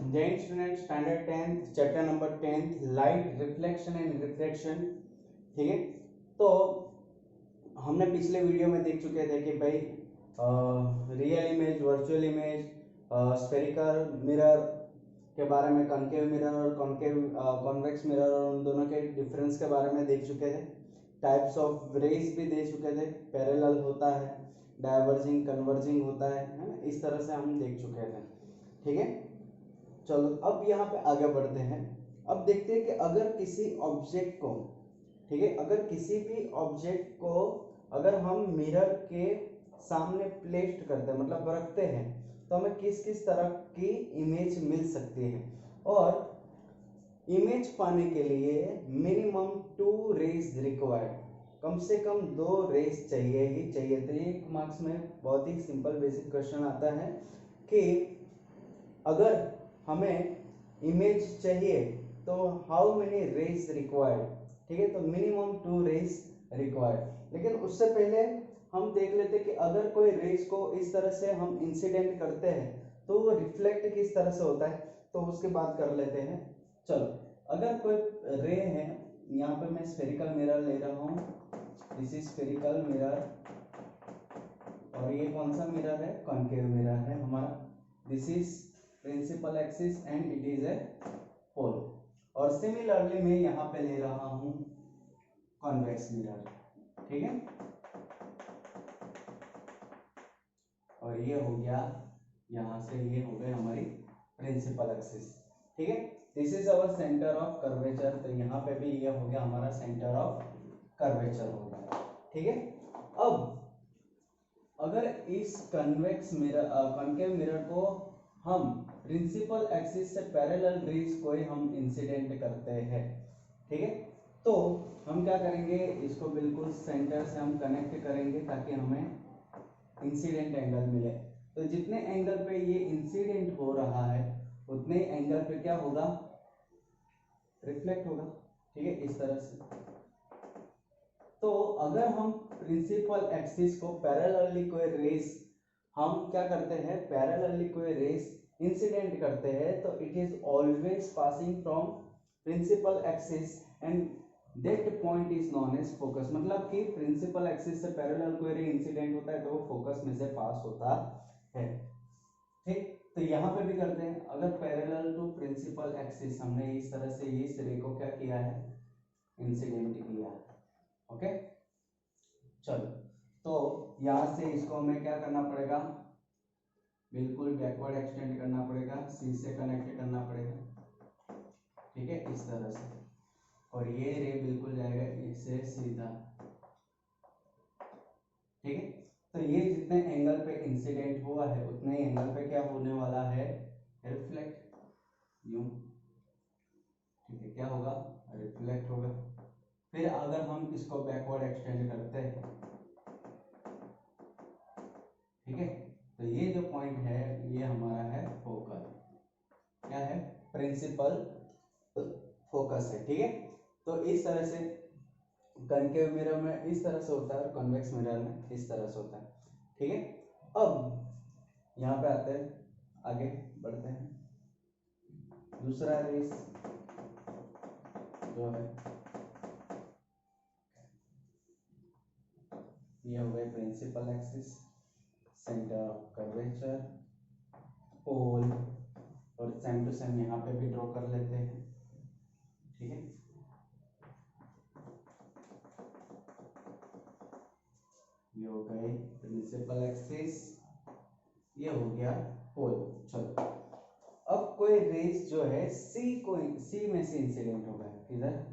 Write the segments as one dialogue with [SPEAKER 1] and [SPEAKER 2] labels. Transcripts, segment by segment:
[SPEAKER 1] Jain student standard 10th chapter number 10 light reflection and refraction. ठीक है, तो हमने पिछले वीडियो में देख चुके थे कि भाई real image, virtual image, spherical mirror के बारे में, कॉन्केव मिरर और कॉन्वेक्स मिरर और उन दोनों के डिफरेंस के बारे में देख चुके थे। टाइप्स ऑफ रेज भी दे चुके थे, पैरेलल होता है, डाइवर्जिंग, कन्वर्जिंग होता है ना, इस तरह से हम देख चुके थे। ठीक है, चलो अब यहाँ पे आगे बढ़ते हैं। अब देखते हैं कि अगर किसी ऑब्जेक्ट को, ठीक है, अगर किसी भी ऑब्जेक्ट को अगर हम मिरर के सामने प्लेस्ड करते हैं, मतलब रखते हैं, तो हमें किस किस तरह की इमेज मिल सकती है। और इमेज पाने के लिए मिनिमम 2 रेज रिक्वायर्ड, कम से कम 2 रेज चाहिए ही चाहिए। तो एक मार्क्स में बहुत ही सिंपल बेसिक क्वेश्चन आता है कि अगर हमें इमेज चाहिए तो हाउ मेनी रेज रिक्वायर्ड। ठीक है, तो मिनिमम 2 रेज रिक्वायर्ड। लेकिन उससे पहले हम देख लेते कि अगर कोई रेज को इस तरह से हम इंसिडेंट करते हैं तो वो रिफ्लेक्ट किस तरह से होता है, तो उसकी बात कर लेते हैं। चलो, अगर कोई रे है, यहाँ पे मैं स्फेरिकल मिरर ले रहा हूँ, दिस इज स्फेरिकल मिरर, और ये कौन सा मिरर है, कॉन्केव मिरर है हमारा। This is principal axis and it is a pole. और सिमिलरली मैं यहाँ पे ले रहा हूँ कॉन्वेक्स मिरर। ठीक है, और ये हो गया, यहाँ से ये हो गए हमारी प्रिंसिपल एक्सिस। ठीक है, this is our centre of curvature, तो यहाँ पे भी ये हो गया हमारा सेंटर ऑफ कर्वेचर हो गया। ठीक है, अब अगर इस कन्वेक्स मिरर, कॉन्केव मिरर को हम प्रिंसिपल एक्सिस से पैरेलल रेज को हम इंसिडेंट करते हैं, ठीक है, तो हम क्या करेंगे, इसको बिल्कुल सेंटर से हम कनेक्ट करेंगे ताकि हमें इंसिडेंट एंगल मिले। तो जितने एंगल पे ये इंसिडेंट हो रहा है उतने एंगल पे क्या होगा, रिफ्लेक्ट होगा। ठीक है, इस तरह से। तो अगर हम प्रिंसिपल एक्सिस को पैरेलली कोई रेस, हम क्या करते हैं, पैरेलली कोई रेस इंसिडेंट करते हैं, तो it is always passing from principal axis and that point is known as focus. मतलब कि प्रिंसिपल एक्सिस से पैरेलल कोई रे इंसिडेंट होता है तो वो फोकस में से पास होता है। ठीक, तो यहाँ पे भी करते हैं, अगर पैरेलल टू प्रिंसिपल एक्सिस हमने इस तरह से इस रे को क्या किया है, इंसिडेंट किया है। ओके, चलो, तो यहाँ से इसको हमें क्या करना पड़ेगा, बिल्कुल बैकवर्ड एक्सटेंड करना पड़ेगा, सी से कनेक्ट करना पड़ेगा। ठीक है, इस तरह से, और ये रे बिल्कुल जाएगा इससे सीधा। ठीक है, तो ये जितने एंगल पे इंसिडेंट हुआ है उतने एंगल पे क्या होने वाला है, रिफ्लेक्ट, यूं। ठीक है, क्या होगा, रिफ्लेक्ट होगा। फिर अगर हम इसको बैकवर्ड एक्सटेंड करते हैं, ठीक है, तो ये जो पॉइंट है ये हमारा है फोकल, क्या है, प्रिंसिपल फोकस है। ठीक है, तो इस तरह से कॉन्केव मिरर में इस तरह से होता है और कॉन्वेक्स मिरर में इस तरह से होता है। ठीक है, अब यहाँ पे आते हैं, आगे बढ़ते हैं। दूसरा रेस जो है ये हो गए principal axis, centre of curvature, pole, और सेम टू सेम यहाँ पे भी ड्रॉ कर लेते हैं। ठीक है, ये हो गए प्रिंसिपल एक्सिस, ये हो गया पोल। चलो, अब कोई रेस जो है सी में से इंसिडेंट होगा, किधर,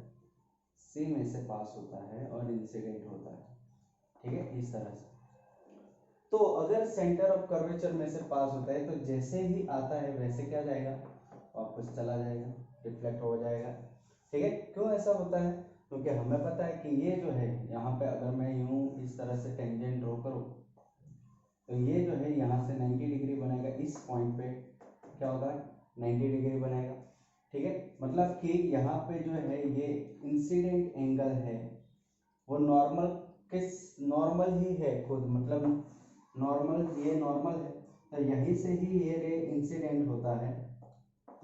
[SPEAKER 1] सी में से पास होता है और इंसिडेंट होता है। ठीक है, इस तरह से। तो अगर सेंटर ऑफ कर्वेचर में से पास होता है तो जैसे ही आता है वैसे क्या जाएगा, वापस चला जाएगा, रिफ्लेक्ट हो जाएगा। ठीक है, क्यों ऐसा होता है, क्योंकि हमें पता है कि ये जो है यहाँ पे अगर मैं यूं इस तरह से टेंजेंट ड्रॉ करूँ तो ये जो है यहाँ से 90 डिग्री बनेगा, इस पॉइंट पे क्या होगा, 90 डिग्री बनेगा। ठीक है, मतलब कि यहाँ पे जो है ये इंसिडेंट एंगल है वो नॉर्मल ही है खुद, मतलब नॉर्मल, ये नॉर्मल है, तो यहीं से ही ये रे इंसिडेंट होता है,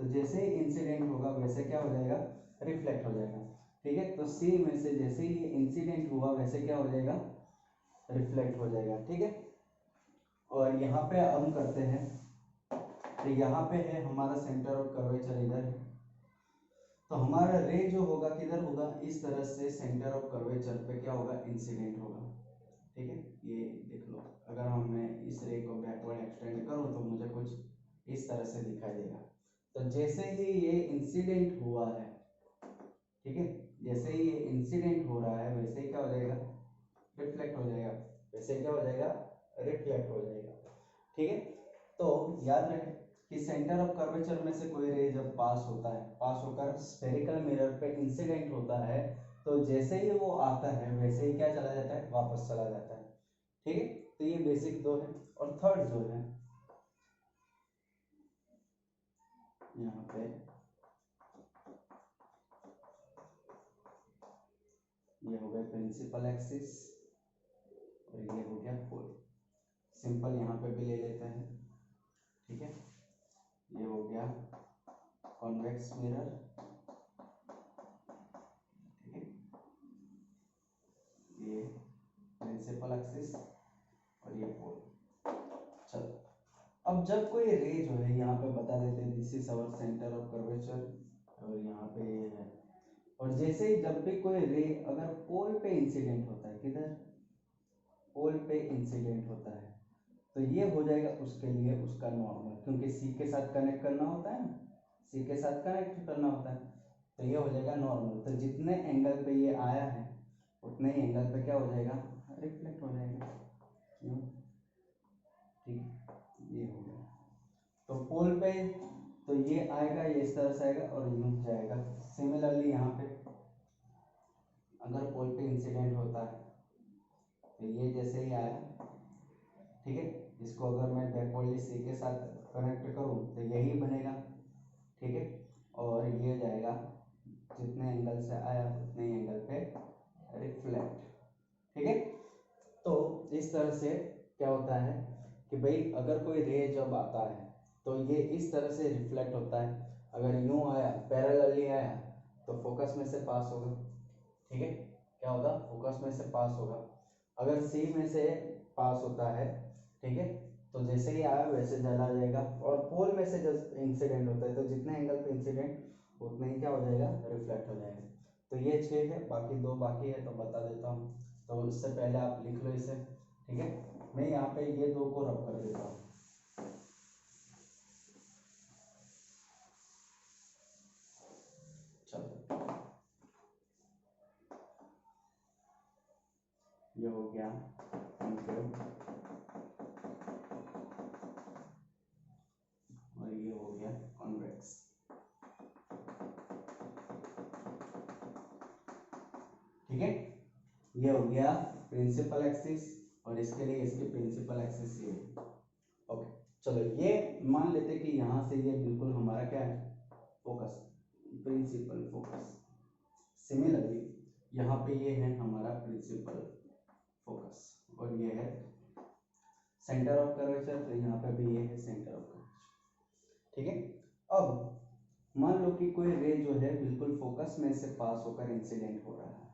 [SPEAKER 1] तो जैसे ही इंसिडेंट होगा वैसे क्या हो जाएगा, रिफ्लेक्ट हो जाएगा। ठीक है, तो सी में से जैसे ही इंसिडेंट हुआ वैसे क्या हो जाएगा, रिफ्लेक्ट हो जाएगा। ठीक है, और यहाँ पे हम करते हैं, तो यहाँ पे है हमारा सेंटर ऑफ कर्वेचर इधर है, तो हमारा रे जो होगा किधर होगा, इस तरह से सेंटर ऑफ कर्वेचर पे क्या होगा, इंसिडेंट होगा। ठीक है, ये देख लो, अगर हम मैं इस रे को बैकवर्ड एक्सटेंड करूँ तो मुझे कुछ इस तरह से दिखाई देगा। तो जैसे ही ये इंसिडेंट हुआ है, ठीक है, जैसे ही ये इंसिडेंट हो रहा है वैसे ही क्या हो जाएगा, रिफ्लेक्ट हो जाएगा, वैसे क्या हो जाएगा, रिफ्लेक्ट हो जाएगा। ठीक है, तो याद रहे कि सेंटर ऑफ कर्वेचर में से कोई रे जब पास होता है, पास होकर स्फेरिकल मिरर पे इंसिडेंट होता है, तो जैसे ही वो आता है वैसे ही क्या चला जाता है, वापस चला जाता है। ठीक है, तो ये बेसिक दो है। और थर्ड जो है यहाँ पे, ये हो गया प्रिंसिपल एक्सिस और ये हो गया पोल। सिंपल यहाँ पे भी ले लेते हैं। ठीक है, ये हो गया कॉन्वेक्स मिरर, ठीक है, ये प्रिंसिपल एक्सिस और ये पोल। चलो, अब जब कोई रे जो है यहाँ पे बता देते हैं this is our centre of curvature, और यहाँ पे ये है, और जैसे ही जब भी कोई रे अगर पोल पे इंसिडेंट होता है, किधर, पोल पे इंसिडेंट होता है, तो ये हो जाएगा उसके लिए उसका नॉर्मल, क्योंकि सी के साथ कनेक्ट करना होता है ना, सी के साथ कनेक्ट करना होता है, तो ये हो जाएगा नॉर्मल। तो जितने एंगल पे ये आया है उतने ही एंगल पे क्या हो जाएगा, रिफ्लेक्ट हो जाएगा। यूं, ठीक है, ये हो गया। तो पोल पे तो ये आएगा, ये इस तरह से आएगा और यूं जाएगा। सिमिलरली यहाँ पे अगर पोल पे इंसिडेंट होता है तो ये जैसे ही आया, ठीक है, इसको अगर मैं बैकवर्डली सी के साथ कनेक्ट करूँ तो यही बनेगा। ठीक है, और ये जाएगा, जितने एंगल से आया उतने एंगल पे रिफ्लेक्ट। ठीक है, तो इस तरह से क्या होता है कि भाई अगर कोई रे जब आता है तो ये इस तरह से रिफ्लेक्ट होता है। अगर यूं आया, पैरेलली आया, तो फोकस में से पास होगा। ठीक है, क्या होगा, फोकस में से पास होगा। अगर सी में से पास होता है, ठीक है, तो जैसे ही आया वैसे चला जाएगा। और पोल में से जब इंसिडेंट होता है तो जितने एंगल पे इंसिडेंट उतना ही क्या हो जाएगा, रिफ्लेक्ट हो जाएगा। तो ये 6 है, बाकी 2 बाकी है तो बता देता हूँ। तो इससे पहले आप लिख लो इसे। ठीक है, मैं यहाँ पे ये 2 को रब कर देता हूँ। चलो, ये हो गया कॉन्केव और ये हो गया कॉन्वेक्स। ठीक है, ये हो गया प्रिंसिपल एक्सिस और इसके लिए इसकी प्रिंसिपल एक्सिस ये। ओके, चलो ये मान लेते कि यहाँ से ये बिल्कुल हमारा क्या है, फोकस, प्रिंसिपल फोकस। सिमिलरली यहाँ पे ये है हमारा प्रिंसिपल फोकस और ये है सेंटर ऑफ कर्वेचर, तो यहाँ पे भी ये है सेंटर ऑफ कर्वेचर। ठीक है, अब मान लो कि कोई रे जो है बिल्कुल फोकस में से पास होकर इंसिडेंट हो रहा है।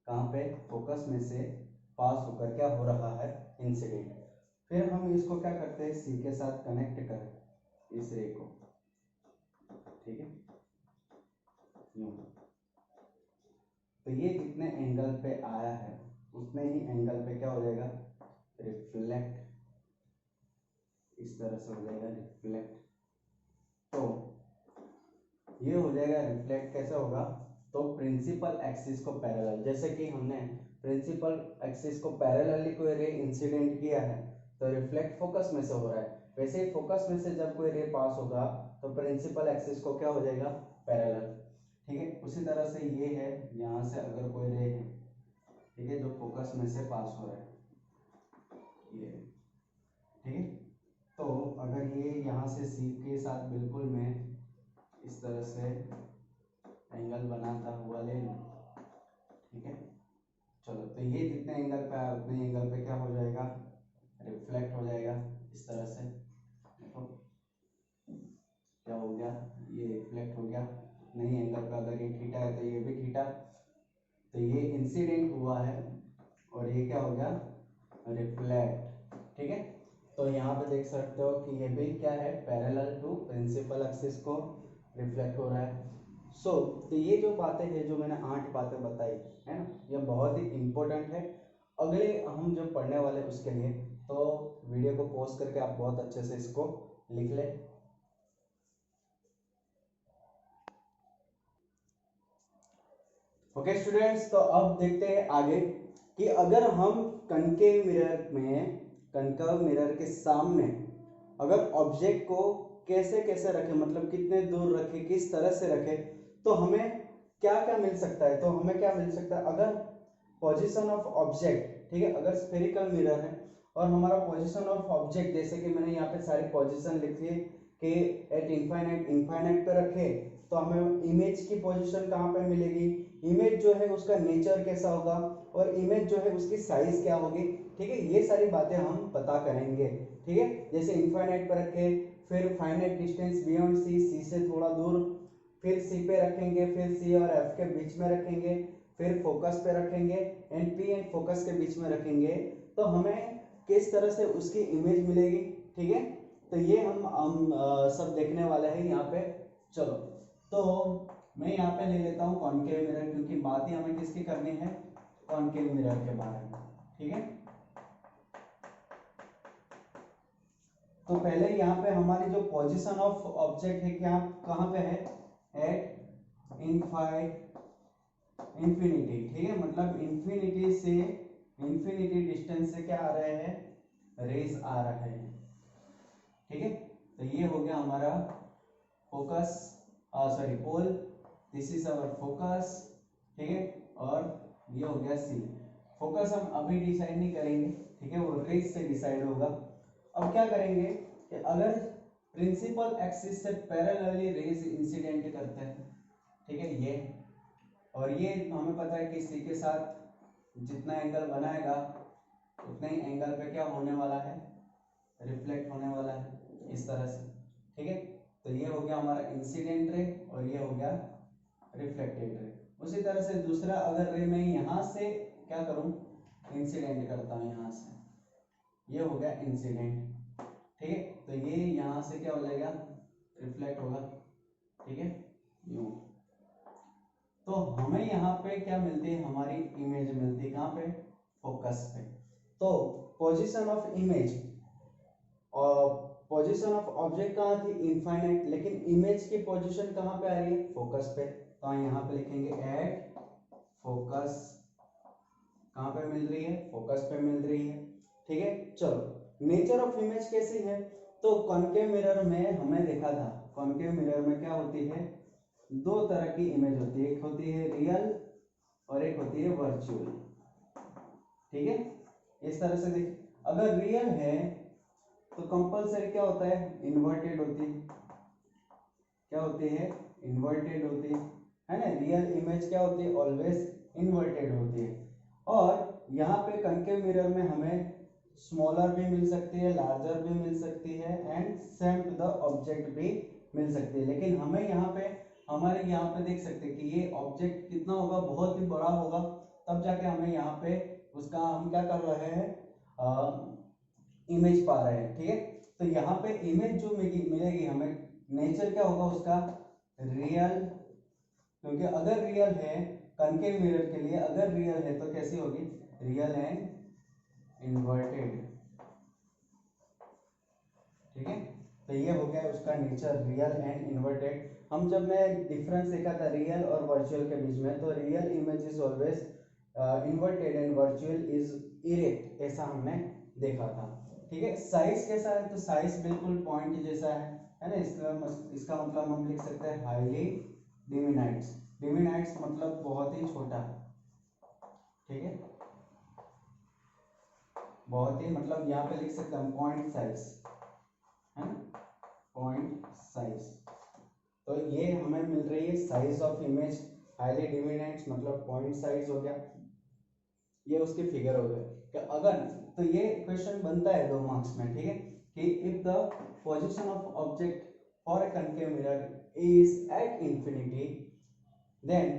[SPEAKER 1] कहाँ पे, फोकस में से पास होकर क्या हो रहा है, इंसिडेंट। फिर हम इसको क्या करते हैं, सी के साथ कनेक्ट करें इस रे को। ठीक है, यूं, तो ये जितने एंगल पे आया है उतने ही एंगल पे क्या हो जाएगा, रिफ्लेक्ट, इस तरह से हो जाएगा रिफ्लेक्ट। तो ये हो जाएगा रिफ्लेक्ट, कैसे होगा, तो प्रिंसिपल एक्सिस को पैरेलल, जैसे कि हमने प्रिंसिपल एक्सिस को पैरेलली कोई रे इंसिडेंट किया है तो रिफ्लेक्ट फोकस में से हो रहा है, वैसे ही फोकस में से जब कोई रे पास होगा तो प्रिंसिपल एक्सिस को क्या हो जाएगा, पैरेलल। ठीक है, उसी तरह से ये है, यहाँ से अगर कोई रे है, ठीक है, जो फोकस में से पास हो रहा है, ये, ठीक है, तो अगर ये यहाँ से सी के साथ बिल्कुल मैं इस तरह से एंगल बनाता हुआ ले लूँ, ठीक है, चलो, तो ये जितने एंगल पे आया उतने एंगल पे क्या हो जाएगा, रिफ्लेक्ट हो जाएगा इस तरह से। देखो क्या हो गया, ये रिफ्लेक्ट हो गया, नई एंगल पे अगर ये थीटा है तो ये भी थीटा, तो ये इंसिडेंट हुआ है और ये क्या हो गया, रिफ्लेक्ट। ठीक है, तो यहाँ पे देख सकते हो कि ये भी क्या है, पैरेलल टू प्रिंसिपल एक्सिस को रिफ्लेक्ट हो रहा है। तो ये जो बातें हैं, जो मैंने 8 बातें बताई है ना, ये बहुत ही इम्पोर्टेंट है अगले हम जो पढ़ने वाले उसके लिए। तो वीडियो को पॉज करके आप बहुत अच्छे से इसको लिख ले। ओके स्टूडेंट्स, तो अब देखते हैं आगे कि अगर हम कनकेव मिरर के सामने अगर ऑब्जेक्ट को कैसे कैसे रखें, मतलब कितने दूर रखें, किस तरह से रखें, तो हमें क्या क्या मिल सकता है। तो हमें क्या मिल सकता है, अगर पोजीशन ऑफ ऑब्जेक्ट, ठीक है, अगर स्फेरिकल मिरर है और हमारा पोजीशन ऑफ ऑब्जेक्ट, जैसे कि मैंने यहाँ पे सारी पोजीशन लिखी है कि एट इनफाइनाइट पे रखे, तो हमें इमेज की पोजीशन कहाँ पे मिलेगी, इमेज जो है उसका नेचर कैसा होगा, और इमेज जो है उसकी साइज क्या होगी। ठीक है, ये सारी बातें हम पता करेंगे। ठीक है, जैसे इनफाइनाइट पर रखे, फिर फाइनाइट डिस्टेंस बियॉन्ड सी से थोड़ा दूर, फिर सी पे रखेंगे, फिर सी और एफ के बीच में रखेंगे, फिर फोकस पे रखेंगे, एंड पी एंड फोकस के बीच में रखेंगे, तो हमें किस तरह से उसकी इमेज मिलेगी। ठीक है, तो ये हम सब देखने वाले हैं यहाँ पे। चलो, तो मैं यहाँ पे ले लेता हूँ कॉनकेव मिरर, क्योंकि बात ही हमें किसकी करनी है, कॉनकेव मिरर के बारे में। ठीक है, तो पहले यहाँ पे हमारी जो पोजीशन ऑफ ऑब्जेक्ट है, क्या कहाँ पे है, एट इंफिनिटी। ठीक है, मतलब इंफिनिटी डिस्टेंस से क्या आ रहे हैं, रेज आ रहे हैं। ठीक है, तो ये हो गया हमारा focus, sorry pole, this is our focus. ठीक है, और ये हो गया सी। फोकस हम अभी डिसाइड नहीं करेंगे, ठीक है, वो रेज से डिसाइड होगा। अब क्या करेंगे कि अगर प्रिंसिपल एक्सिस से पैरेलली रेज इंसिडेंट करते हैं, ठीक है, ये और ये हमें पता है कि सी के साथ जितना एंगल बनाएगा उतने ही एंगल पे क्या होने वाला है, रिफ्लेक्ट होने वाला है, इस तरह से। ठीक है, तो ये हो गया हमारा इंसिडेंट रे और ये हो गया रिफ्लेक्टेड रे। उसी तरह से दूसरा अगर रे मैं यहाँ से क्या करूँ, इंसिडेंट करता हूँ यहाँ से, ये हो गया इंसिडेंट। ठीक है, तो ये यहाँ से क्या हो जाएगा, रिफ्लेक्ट होगा। ठीक है, यूं। तो हमें यहाँ पे क्या मिलती है, हमारी इमेज मिलती है कहाँ पे, फोकस पे। तो पोजीशन ऑफ इमेज और पोजीशन ऑफ ऑब्जेक्ट कहाँ थी, इनफाइनाइट, लेकिन इमेज की पोजीशन कहाँ पे आ रही है, फोकस पे। तो यहाँ पे लिखेंगे एट फोकस, कहाँ पे मिल रही है, फोकस पे मिल रही है। ठीक है, चलो नेचर ऑफ इमेज कैसी है, तो कॉनकेव मिरर में हमने देखा था, कॉनकेव मिरर में क्या होती है, दो तरह की इमेज होती है, एक होती है रियल और एक होती है वर्चुअल। ठीक है, इस तरह से देख, अगर रियल है तो कंपलसरी क्या होता है, इन्वर्टेड होती है, क्या होती है, इन्वर्टेड होती है ना, रियल इमेज क्या होती है, ऑलवेज इन्वर्टेड होती है। और यहाँ पे कनकेव मिरर में हमें स्मॉलर भी मिल सकती है, लार्जर भी मिल सकती है, and same to the object भी मिल सकती है। लेकिन हमें यहाँ पे, हमारे यहाँ पे देख सकते हैं कि ये ऑब्जेक्ट कितना होगा, बहुत ही बड़ा होगा, तब जाके हमें यहाँ पे उसका हम क्या कर रहे हैं, इमेज पा रहे हैं। ठीक है, तो यहाँ पे इमेज जो मिलेगी हमें, नेचर क्या होगा उसका, रियल, क्योंकि अगर रियल है कनकेव मिरर के लिए, अगर रियल है तो कैसी होगी, रियल एंड इन्वर्टेड। ठीक है, तो ये हो गया उसका नेचर, रियल एंड इन्वर्टेड। हम जब मैं डिफरेंस देखा था रियल और वर्चुअल के बीच में, तो real image is always inverted and virtual is erect, ऐसा हमने देखा था। ठीक है, साइज कैसा है, तो साइज बिल्कुल पॉइंट जैसा है ना, इसका मतलब हम लिख सकते हैं हाईली डिमिनाइट्स। डिमिनाइट्स मतलब बहुत ही छोटा। ठीक है, बहुत ही, मतलब यहाँ पे लिख सकते हैं पॉइंट साइज, है ना, पॉइंट साइज। तो ये हमें मिल रही है साइज ऑफ इमेज, हाईली डिमिनाइट्स मतलब पॉइंट साइज हो गया, ये उसकी फिगर हो गया। कि अगर, तो ये क्वेश्चन बनता है 2 मार्क्स में। ठीक है, कि if the position of object for a concave mirror is at infinity, then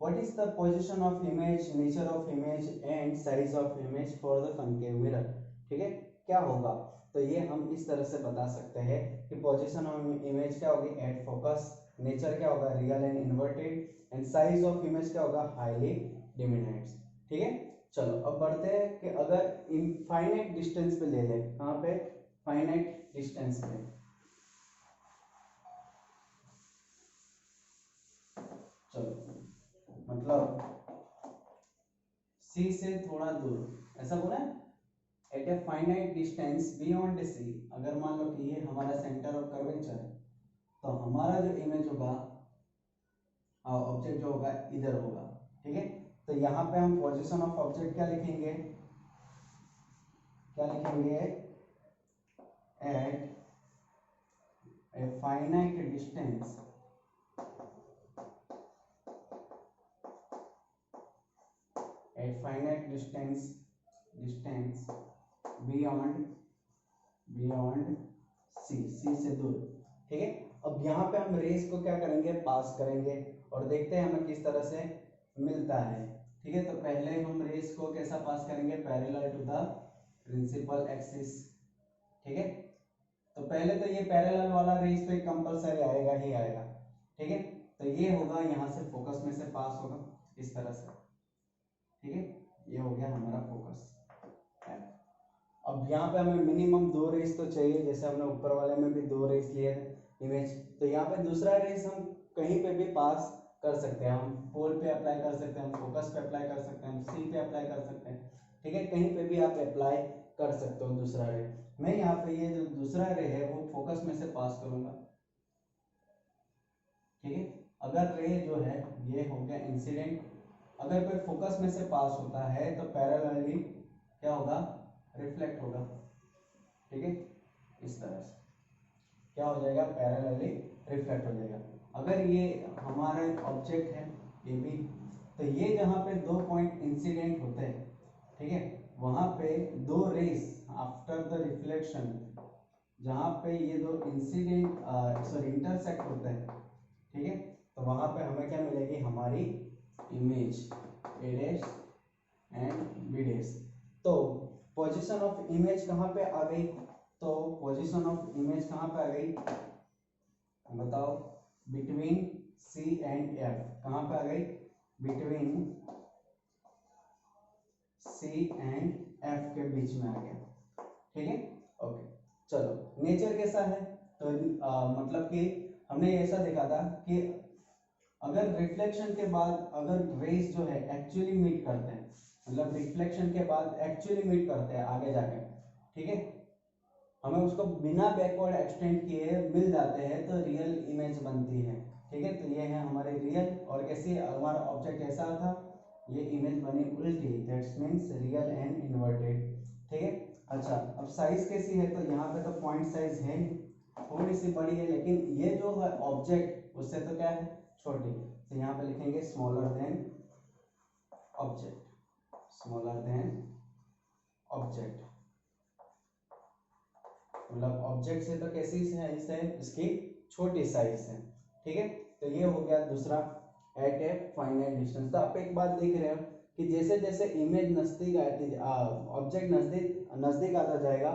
[SPEAKER 1] what is the position of image, nature of image and size of image for the concave mirror? ठीक है, क्या होगा? तो ये हम इस तरह से बता सकते हैं कि पोजीशन ऑफ इमेज क्या होगी, एट फोकस, नेचर क्या होगा, real and inverted, and size of image क्या होगा, हाईली डिमिनाइट्स। ठीक है, चलो अब बढ़ते हैं कि अगर इनफाइनाइट डिस्टेंस पे ले लें, कहाँ पे, फाइनाइट डिस्टेंस पे, चलो मतलब सी से थोड़ा दूर, ऐसा बोला है, at a finite distance beyond C, अगर मान लो कि ये हमारा सेंटर ऑफ कर्वेचर है, तो हमारा जो इमेज होगा, ऑब्जेक्ट जो होगा इधर होगा। ठीक है, तो यहाँ पे हम पोजीशन ऑफ ऑब्जेक्ट क्या लिखेंगे, क्या लिखेंगे, at a finite distance, at finite distance, distance beyond, beyond C, C से दूर। ठीक है, अब यहाँ पे हम रेस को क्या करेंगे, पास करेंगे और देखते हैं हमें किस तरह से मिलता है। ठीक है, तो पहले हम रेस को कैसा पास करेंगे, parallel to the principal axis. ठीक है, तो पहले तो ये पैरेलल वाला रेस तो कंपलसरी आएगा ही आएगा। ठीक है, तो ये होगा यहाँ से फोकस में से पास होगा इस तरह से। ठीक है, ये हो गया हमारा फोकस। अब यहाँ पे हमें मिनिमम 2 रेस तो चाहिए, जैसे हमने ऊपर वाले में भी 2 रेस लिए थे इमेज, तो यहाँ पे दूसरा रेस हम कहीं पे भी पास कर सकते हैं, हम पोल पे अप्लाई कर सकते हैं, हम फोकस पे अप्लाई कर सकते हैं, हम सी पे अप्लाई कर सकते हैं। ठीक है, कहीं पे भी आप अप्लाई कर सकते हो दूसरा रे। मैं यहाँ पे ये जो दूसरा रे है वो फोकस में से पास करूंगा। ठीक है, अगर रे जो है ये हो गया इंसिडेंट, अगर कोई फोकस में से पास होता है तो पैरेलली क्या होगा, रिफ्लेक्ट होगा। ठीक है, इस तरह से क्या हो जाएगा, पैरेलली रिफ्लेक्ट हो जाएगा। अगर ये हमारा ऑब्जेक्ट है ये भी, तो ये जहाँ पे 2 पॉइंट इंसिडेंट होते हैं, ठीक है, वहां पे 2 रेस आफ्टर द रिफ्लेक्शन, जहाँ पे ये 2 इंसिडेंट सॉरी इंटरसेक्ट होते हैं, ठीक है, तो वहां पे हमें क्या मिलेगी, हमारी image A dash and B dash. तो पोजीशन ऑफ इमेज कहाँ पे आ गई, तो पोजीशन ऑफ इमेज कहाँ पे आ गई बताओ, बिटवीन सी एंड एफ, कहाँ पे आ गई, बिटवीन सी एंड एफ के बीच में आ गया। ठीक है, ओके, चलो नेचर कैसा है, तो मतलब कि हमने ऐसा देखा था कि अगर रिफ्लेक्शन के बाद अगर रेस जो है एक्चुअली मीट करते हैं, मतलब रिफ्लेक्शन के बाद एक्चुअली मीट करते हैं आगे जाके, ठीक है, हमें उसको बिना बैकवर्ड एक्सटेंड किए मिल जाते हैं तो रियल इमेज बनती है। ठीक है, तो ये है हमारे रियल, और कैसे हमारा ऑब्जेक्ट ऐसा था, ये इमेज बनी उल्टी, that's means real and inverted. ठीक है, अच्छा अब साइज कैसी है, तो यहाँ पे तो पॉइंट साइज है थोड़ी सी बड़ी है, लेकिन ये जो है ऑब्जेक्ट उससे तो क्या है, छोटी, तो यहाँ पे लिखेंगे smaller than object, smaller than object, मतलब ऑब्जेक्ट से तो कैसी साइज है, इसकी छोटी साइज है। ठीक है, तो ये हो गया दूसरा, एट ए फाइनाइट डिस्टेंस। तो आप एक बात देख रहे हो कि जैसे जैसे इमेज नजदीक आती, ऑब्जेक्ट नजदीक नजदीक आता जाएगा,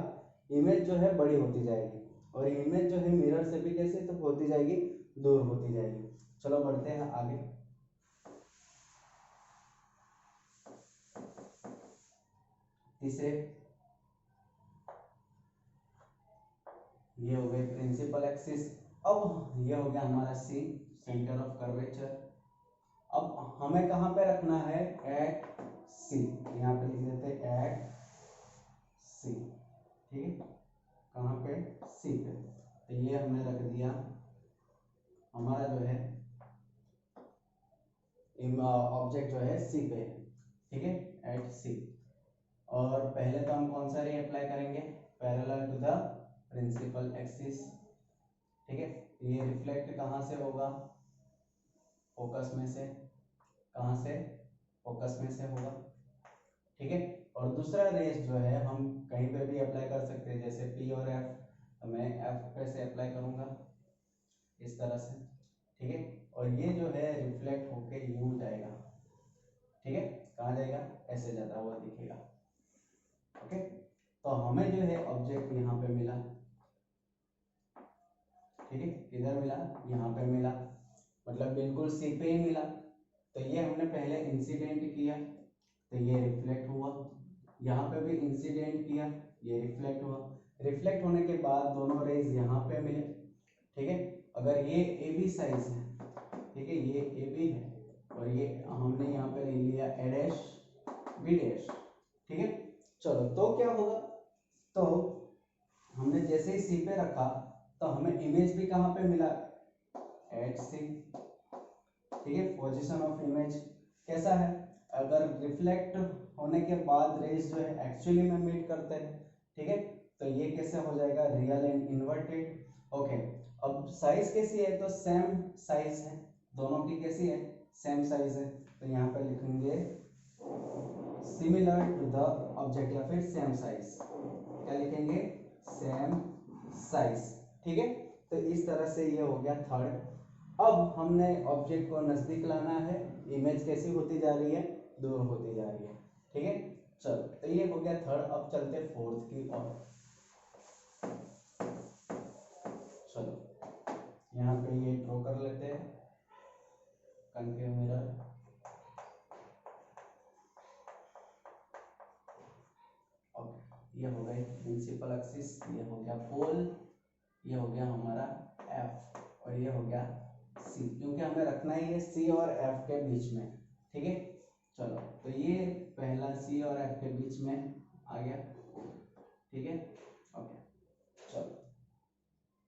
[SPEAKER 1] इमेज जो है बड़ी होती जाएगी, और इमेज जो है मिरर से भी कैसे तो होती जाएगी, दूर होती जाएगी। चलो बढ़ते हैं आगे। तीसरे, ये हो गए प्रिंसिपल एक्सिस। अब ये हो गया हमारा सी, सेंटर ऑफ कर्वेचर। अब हमें कहां पे रखना है, एट सी, यहाँ पे लिख देते हैं एट सी। ठीक है, कहां पे, सी पे, तो ये हमने रख दिया हमारा जो है ऑब्जेक्ट जो है सी पे। ठीक है, एट सी, और पहले तो हम कौन सा रे अप्लाई करेंगे, parallel to the principal axis. ठीक है, ये रिफ्लेक्ट कहाँ से होगा, फोकस में से, कहाँ से, फोकस में से होगा। ठीक है, और दूसरा रेस जो है हम कहीं पे भी अप्लाई कर सकते हैं, जैसे पी और एफ, तो मैं एफ पे से अप्लाई करूंगा। इस तरह से, ठीक है। और ये जो है रिफ्लेक्ट होके यूं जाएगा, ठीक है। कहाँ जाएगा? ऐसे जाता हुआ दिखेगा, ओके। तो हमें जो है ऑब्जेक्ट यहाँ पे मिला, ठीक है। किधर मिला? यहाँ पे मिला, मतलब बिल्कुल सी पे ही मिला। तो ये हमने पहले इंसिडेंट किया तो ये रिफ्लेक्ट हुआ, यहाँ पे भी इंसिडेंट किया, ये रिफ्लेक्ट हुआ। रिफ्लेक्ट होने के बाद दोनों रेज यहाँ पे मिले, ठीक है। अगर ये ए बी साइज है, ठीक है, ये ए बी है और ये हमने यहाँ पे ले लिया ए डैश बी डैश, ठीक है। चलो तो क्या होगा? तो हमने जैसे ही सी पे रखा तो हमें इमेज भी कहाँ पे मिला? एट सी, ठीक है। पोजीशन ऑफ इमेज कैसा है? अगर रिफ्लेक्ट होने के बाद रेज जो है एक्चुअली में मीट करते हैं, ठीक है, तो ये कैसे हो जाएगा? Real and inverted, okay. अब साइज कैसी है? तो सेम साइज है, दोनों की कैसी है? सेम साइज है। तो यहाँ पे लिखेंगे सिमिलर टू द ऑब्जेक्ट या फिर सेम साइज, क्या लिखेंगे? सेम साइज, ठीक है। तो इस तरह से ये हो गया थर्ड। अब हमने ऑब्जेक्ट को नजदीक लाना है, इमेज कैसी होती जा रही है? दूर होती जा रही है, ठीक है। चलो तो ये हो गया थर्ड। अब चलते फोर्थ की ओर। चलो यहाँ पे ये ड्रॉ कर लेते हैं कनकेव मिरर, ये हो गई प्रिंसिपल एक्सिस, ये हो गया पोल, ये हो गया हमारा एफ और ये हो गया सी, क्योंकि हमें रखना ही है सी और एफ के बीच में, ठीक है। चलो तो ये पहला सी और एफ के बीच में आ गया, ठीक है, ओके। चलो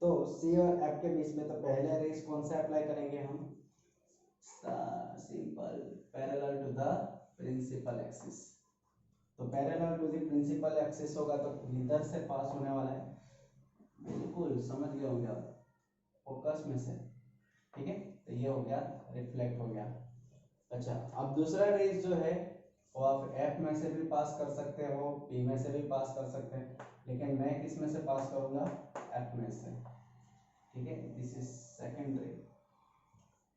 [SPEAKER 1] तो सी और एफ के बीच में तो पहले रेस कौन सा अप्लाई करेंगे हम? Simple parallel to the principal axis. तो parallel to the principal axis होगा तो इधर से पास होने वाला है, बिल्कुल समझ गए होंगे आप, फोकस में से, ठीक है। तो ये हो गया रिफ्लेक्ट हो गया। अच्छा अब दूसरा रेज जो है वो आप एफ में से भी पास कर सकते हो, पी में से भी पास कर सकते हैं, लेकिन मैं किस में से पास करूंगा? एफ में से, ठीक है। दिस इज सेकंड रे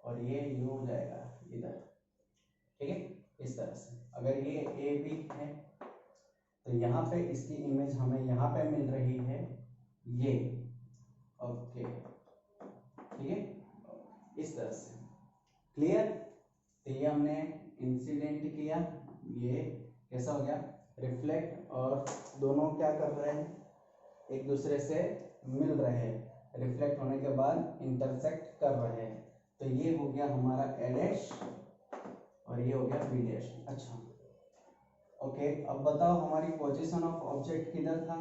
[SPEAKER 1] और ये यूं हो जाएगा इधर, ठीक है, इस तरह से। अगर ये ए बी है तो यहाँ पे इसकी इमेज हमें यहाँ पे मिल रही है, ये, ओके, ठीक है, इस तरह से। क्लियर? तो ये हमने इंसिडेंट किया, ये कैसा हो गया? रिफ्लेक्ट, और दोनों क्या कर रहे हैं? एक दूसरे से मिल रहे हैं, रिफ्लेक्ट होने के बाद इंटरसेक्ट कर रहे हैं। तो ये हो गया हमारा ए डैश और ये हो गया बी डैश। अच्छा ओके, अब बताओ हमारी पोजीशन ऑफ ऑब्जेक्ट किधर था?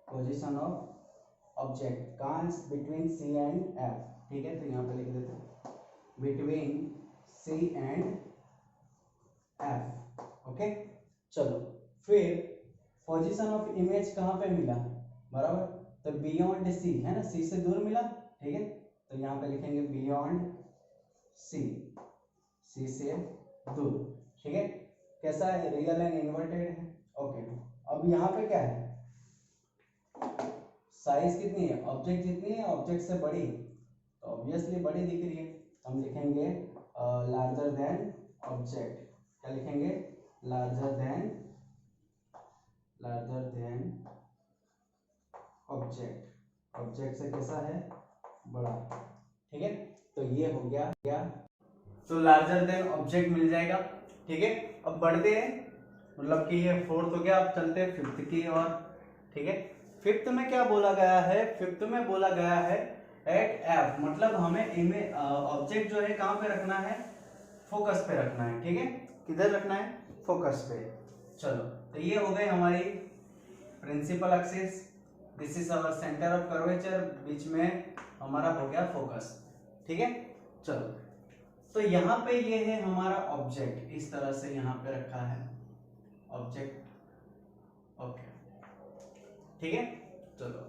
[SPEAKER 1] पोजीशन ऑफ ऑब्जेक्ट कहाँ? बिटवीन सी एंड एफ, ठीक है। तो यहाँ पे लिख देते हैं between C and F, okay. चलो फिर पोजीशन ऑफ इमेज कहाँ पे मिला? बराबर, तो बियॉन्ड सी है ना, सी से दूर मिला, ठीक है। तो यहाँ पे लिखेंगे बियॉन्ड सी, सी से दूर, ठीक है। कैसा है? रियल एंड इन्वर्टेड है, ओके। अब यहाँ पे क्या है? साइज कितनी है? ऑब्जेक्ट जितनी है ऑब्जेक्ट से बड़ी, तो ऑब्वियसली बड़ी दिख रही है। हम लिखेंगे लार्जर देन ऑब्जेक्ट, क्या लिखेंगे? लार्जर देन ऑब्जेक्ट, ऑब्जेक्ट से कैसा है? बड़ा, ठीक है। तो ये हो गया क्या? तो लार्जर देन ऑब्जेक्ट मिल जाएगा, ठीक है। अब बढ़ते हैं, मतलब कि ये फोर्थ हो गया। अब चलते हैं फिफ्थ की ओर, ठीक है। फिफ्थ में क्या बोला गया है? फिफ्थ में बोला गया है एट एफ, मतलब हमें इमेज ऑब्जेक्ट जो है कहाँ पे रखना है? फोकस पे रखना है, ठीक है। किधर रखना है? फोकस पे। चलो तो ये हो गई हमारी principal axis, this is our centre of curvature, बीच में हमारा हो गया फोकस, ठीक है। चलो तो यहाँ पे ये है हमारा ऑब्जेक्ट, इस तरह से यहाँ पे रखा है ऑब्जेक्ट, ओके, ठीक है। चलो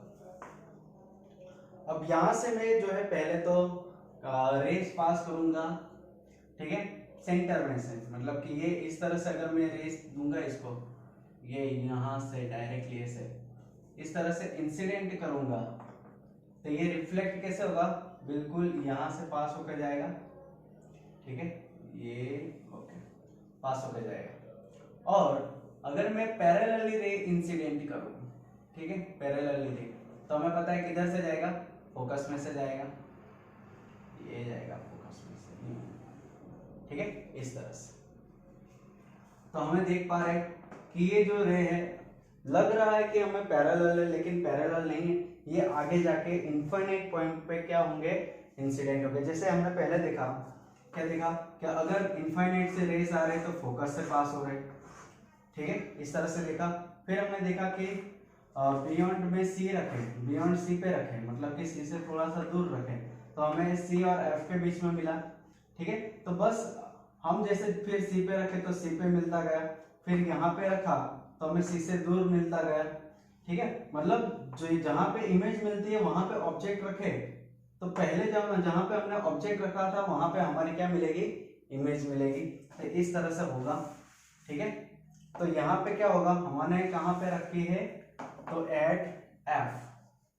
[SPEAKER 1] अब यहां से मैं जो है पहले तो रेस पास करूंगा, ठीक है, सेंटर में से, मतलब कि ये इस तरह से अगर मैं रेस दूंगा इसको, ये यहां से डायरेक्टली ऐसे इस तरह से इंसिडेंट करूंगा, तो तो ये रिफ्लेक्ट कैसे होगा, बिल्कुल यहाँ से पास होकर जाएगा, ठीक है, ये ओके पास होकर जाएगा। और अगर मैं पैरेलली रे इंसिडेंट करूँ, ठीक है, पैरेलली रे, तो हमें पता है किधर से जाएगा, फोकस में से जाएगा, ये जाएगा फोकस में से, ठीक है, इस तरह से। तो हमें देख पा रहे हैं कि ये जो रे है लग रहा है कि हमें पैरेलल है, लेकिन पैरेलल नहीं है, ये आगे जाके इनफाइनाइट पॉइंट पे क्या होंगे, इंसिडेंट होंगे। जैसे हमने पहले देखा, क्या देखा, क्या अगर इनफाइनाइट से रेस आ रहे तो फोकस से पास हो रहे, ठीक है, इस तरह से देखा। फिर हमने देखा कि बियॉन्ड में सी रखें, बियॉन्ड सी पे रखें, मतलब कि सी से थोड़ा सा दूर रखें, तो हमें सी और एफ के बीच में मिला, ठीक है। तो बस हम जैसे फिर सी पे रखे तो सी पे मिलता गया, फिर यहाँ पे रखा तो हमें सी से दूर मिलता गया, ठीक है। मतलब जो जहाँ पे इमेज मिलती है वहां पे ऑब्जेक्ट रखे, तो पहले जहाँ पे हमने ऑब्जेक्ट रखा था वहां पे हमारी क्या मिलेगी, इमेज मिलेगी। तो इस तरह से होगा, ठीक है। तो यहाँ पे क्या होगा, हमने कहाँ पे रखी है, तो एट एफ,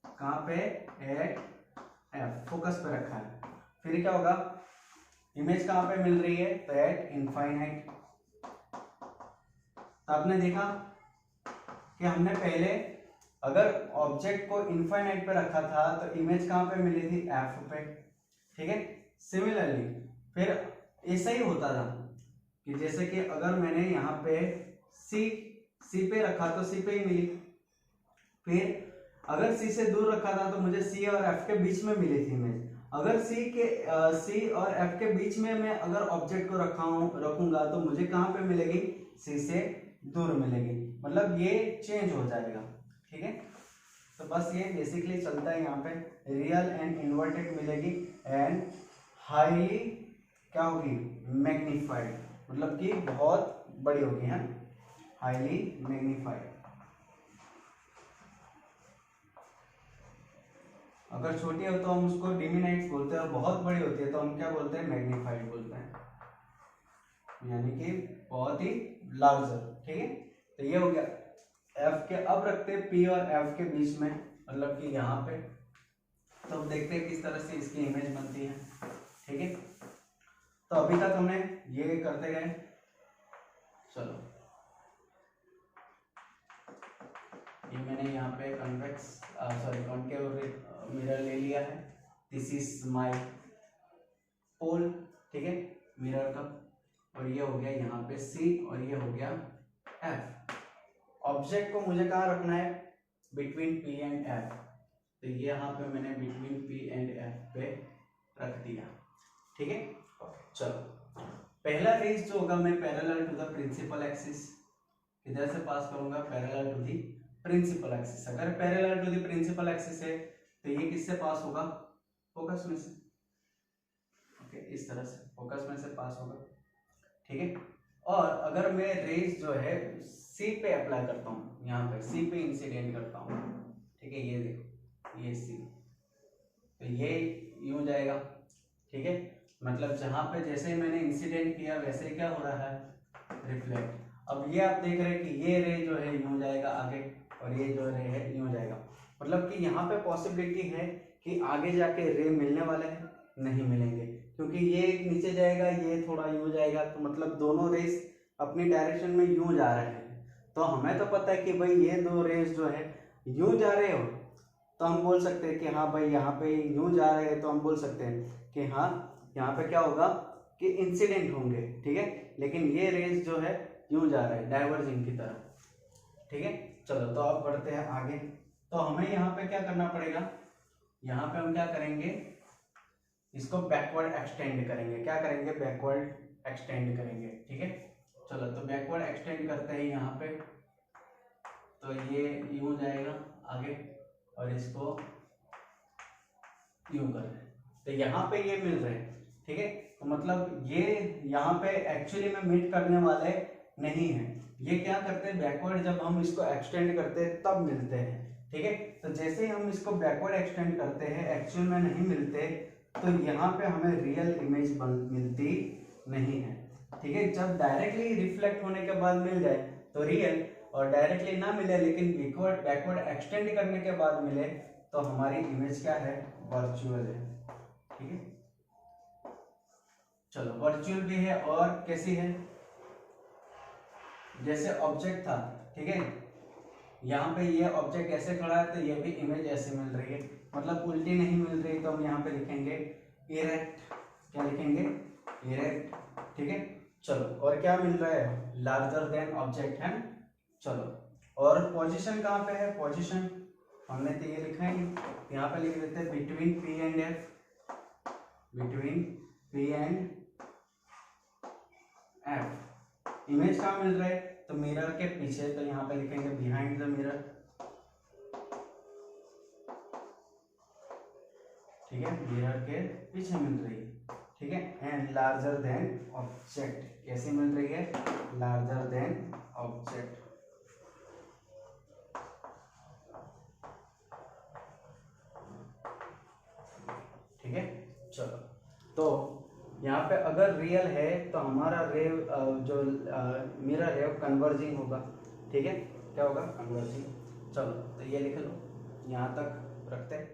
[SPEAKER 1] कहाँ पे, एट एफ, फोकस पे रखा है। फिर क्या होगा, इमेज कहाँ पे मिल रही है, तो एट इनफाइनाइट। तो आपने देखा कि हमने पहले अगर ऑब्जेक्ट को इनफाइनाइट पे रखा था तो इमेज कहाँ पे मिली थी, एफ पे, ठीक है। सिमिलरली फिर ऐसा ही होता था कि जैसे कि अगर मैंने यहाँ पे सी पे रखा तो सी पे ही मिली, फिर अगर सी से दूर रखा था तो मुझे सी और एफ के बीच में मिली थी इमेज। अगर सी और एफ के बीच में मैं अगर ऑब्जेक्ट को रखूंगा तो मुझे कहाँ पे मिलेगी, सी से दूर मिलेगी, मतलब ये चेंज हो जाएगा, ठीक है। तो बस ये बेसिकली चलता है, यहाँ पे रियल एंड इन्वर्टेड मिलेगी, एंड हाईली क्या होगी, मैग्नीफाइड, मतलब कि बहुत बड़ी होगी, है हाईली मैग्नीफाइड। अगर छोटी हो तो हम उसको डिमिनाइट्स बोलते हैं, और बहुत बड़ी होती है तो हम क्या बोलते हैं, मैग्नीफाइड बोलते हैं, यानी कि बहुत ही लार्जर, ठीक है। तो ये हो गया एफ के। अब रखते हैं पी और एफ के बीच में, मतलब कि यहाँ पे, तो अब देखते हैं किस तरह से इसकी इमेज बनती है, ठीक है। तो अभी तक हमने ये करते गए, चलो ये मैंने यहाँ पे कॉन्केव मिरर ले लिया है, दिस इज माय पोल, ठीक है, मिरर का, और ये हो गया यहाँ पे सी और ये हो गया एफ। ऑब्जेक्ट को मुझे कहाँ रखना है, बिटवीन पी एंड एफ, तो ये यहाँ पे मैंने बिटवीन पी एंड एफ पे रख दिया, ठीक है। चलो पहला रेस जो होगा, मैं parallel to the principal axis, इधर से पास करूंगा parallel to the principal axis. अगर parallel to the principal axis है तो ये किससे पास होगा, फोकस में से, ओके, इस तरह से फोकस में से पास होगा, ठीक है। और अगर मैं रेस जो है सी पे अप्लाई करता हूँ, यहाँ पे सी पे इंसिडेंट करता हूँ, ठीक है, ये देखो ये सी, तो ये यूं जाएगा, ठीक है। मतलब जहाँ पे जैसे मैंने इंसिडेंट किया वैसे ही क्या हो रहा है, रिफ्लेक्ट। अब ये आप देख रहे हैं कि ये रे जो है यूं जाएगा आगे, और ये जो रे है यूं जाएगा, मतलब कि यहाँ पे पॉसिबिलिटी है कि आगे जाके रे मिलने वाले हैं, नहीं मिलेंगे, क्योंकि ये नीचे जाएगा, ये थोड़ा यूं जाएगा, तो मतलब दोनों रेस अपनी डायरेक्शन में यूं जा रहे हैं। तो हमें तो पता है कि भाई ये दो रेस जो है यूं जा रहे हो, तो हम बोल सकते हैं कि हाँ भाई यहाँ पे यूं जा रहे हैं, तो हम बोल सकते हैं कि हाँ यहाँ पे क्या होगा कि इंसिडेंट होंगे, ठीक है। लेकिन ये रेस जो है यूं जा रहे हैं डाइवर्जिंग की तरह, ठीक है। चलो तो अब बढ़ते हैं आगे। तो हमें यहाँ पे क्या करना पड़ेगा, यहाँ पे हम क्या करेंगे, इसको बैकवर्ड एक्सटेंड करेंगे, क्या करेंगे, बैकवर्ड एक्सटेंड करेंगे, ठीक है। चलो तो बैकवर्ड एक्सटेंड करते हैं यहाँ पे, तो ये यूं जाएगा आगे और इसको यूं कर रहे हैं, तो यहाँ पे ये मिल रहे हैं, ठीक है। तो मतलब ये यहाँ पे एक्चुअली में मीट करने वाले नहीं है, ये क्या करते हैं, बैकवर्ड जब हम इसको एक्सटेंड करते हैं तब मिलते हैं, ठीक है। तो जैसे ही हम इसको बैकवर्ड एक्सटेंड करते हैं, एक्चुअल में नहीं मिलते, तो यहाँ पे हमें रियल इमेज मिलती नहीं है, ठीक है। जब डायरेक्टली रिफ्लेक्ट होने के बाद मिल जाए तो रियल, और डायरेक्टली ना मिले लेकिन बैकवर्ड एक्सटेंड करने के बाद मिले तो हमारी इमेज क्या है, वर्चुअल है। ठीक है, चलो वर्चुअल भी है और कैसी है, जैसे ऑब्जेक्ट था। ठीक है, यहाँ पे ये ऑब्जेक्ट ऐसे खड़ा है तो ये भी इमेज ऐसे मिल रही है, मतलब उल्टी नहीं मिल रही, तो हम यहाँ पे लिखेंगे इरेक्ट। क्या लिखेंगे, इरेक्ट। ठीक है, चलो और क्या मिल रहा है, लार्जर देन ऑब्जेक्ट है। चलो और पोजीशन कहाँ पे है, पोजीशन हमने तो ये लिखा है, यहाँ पे लिख देते हैं between P and F, between P and F. Image कहाँ मिल रहा है, तो मिरर के पीछे, तो यहाँ पे लिखेंगे बिहाइंड द मिरर। ठीक है, मिरर के पीछे मिल रही है। ठीक है, एंड लार्जर देन ऑब्जेक्ट, कैसे मिल रही है, लार्जर देन ऑब्जेक्ट। ठीक है, चलो तो यहाँ पे अगर रियल है तो हमारा रेव जो मिरर है वो कन्वर्जिंग होगा। ठीक है, क्या होगा, कन्वर्जिंग। चलो तो ये लिख लो, यहाँ तक रखते हैं।